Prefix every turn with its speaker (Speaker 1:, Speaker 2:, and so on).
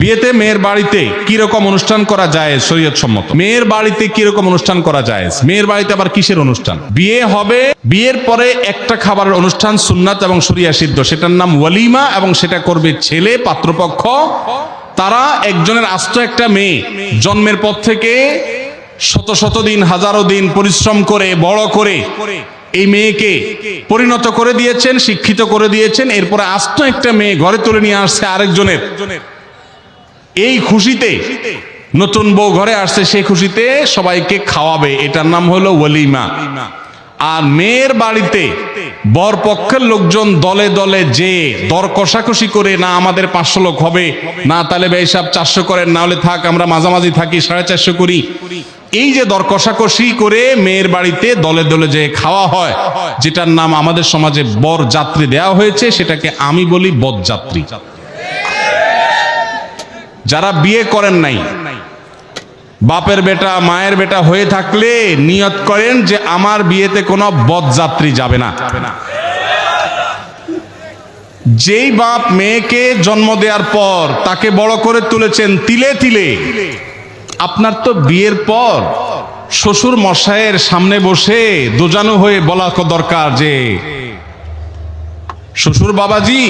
Speaker 1: বিয়েতে মেয়ের বাড়িতে কিরকম অনুষ্ঠান করা যায় শরীয়ত সম্মত? মেয়ের বাড়িতে কিরকম অনুষ্ঠান করা যায়? মেয়ের বাড়িতে আবার কিসের অনুষ্ঠান? বিয়ে হবে, বিয়ের পরে একটা খাবারের অনুষ্ঠান সুন্নাত এবং শরিয়া সিদ্ধ, সেটার নাম ওয়ালিমা, এবং সেটা করবে ছেলে পাত্রপক্ষ। তারা একজনের আস্ত একটা মেয়ে জন্মের পর থেকে শত শত দিন, হাজারো দিন পরিশ্রম করে বড় করে এই মেয়েকে পরিণত করে দিয়েছেন, শিক্ষিত করে দিয়েছেন। এরপরে আস্ত একটা মেয়ে ঘরে তুলে নিয়ে আসছে আরেকজনের। এই খুশিতে নতুন বউ ঘরে আসছে, সেই খুশিতে সবাইকে খাওয়াবে, এটার নাম হলো ওয়ালিমা। আর মেয়ের বাড়িতে বর পক্ষের লোকজন দলে দলে যে দর কষাকষি করে, না আমাদের 500 লোক হবে, না তাহলে ভাই সাহেব 400 করেন, না হলে থাক আমরা মাঝামাঝি থাকি 450 করি, এই যে দর কষাকষি করে মেয়ের বাড়িতে দলে দলে যে খাওয়া হয়, যেটার নাম আমাদের সমাজে বর যাত্রী দেওয়া হয়েছে, সেটাকে আমি বলি বরযাত্রী। যারা বিয়ে করেন নাই, বাপের বেটা মায়ের বেটা হয়ে থাকলে নিয়ত করেন যে আমার বিয়েতে কোনো বরযাত্রী যাবে না। যেই বাপ মেয়েকে জন্ম দেওয়ার পর তাকে বড় করে তুলেছেন তিলে তিলে, আপনার তো বিয়ের পর শ্বশুর মশাইয়ের সামনে বসে দোজানো হয়ে বলা দরকার যে শ্বশুর বাবাজি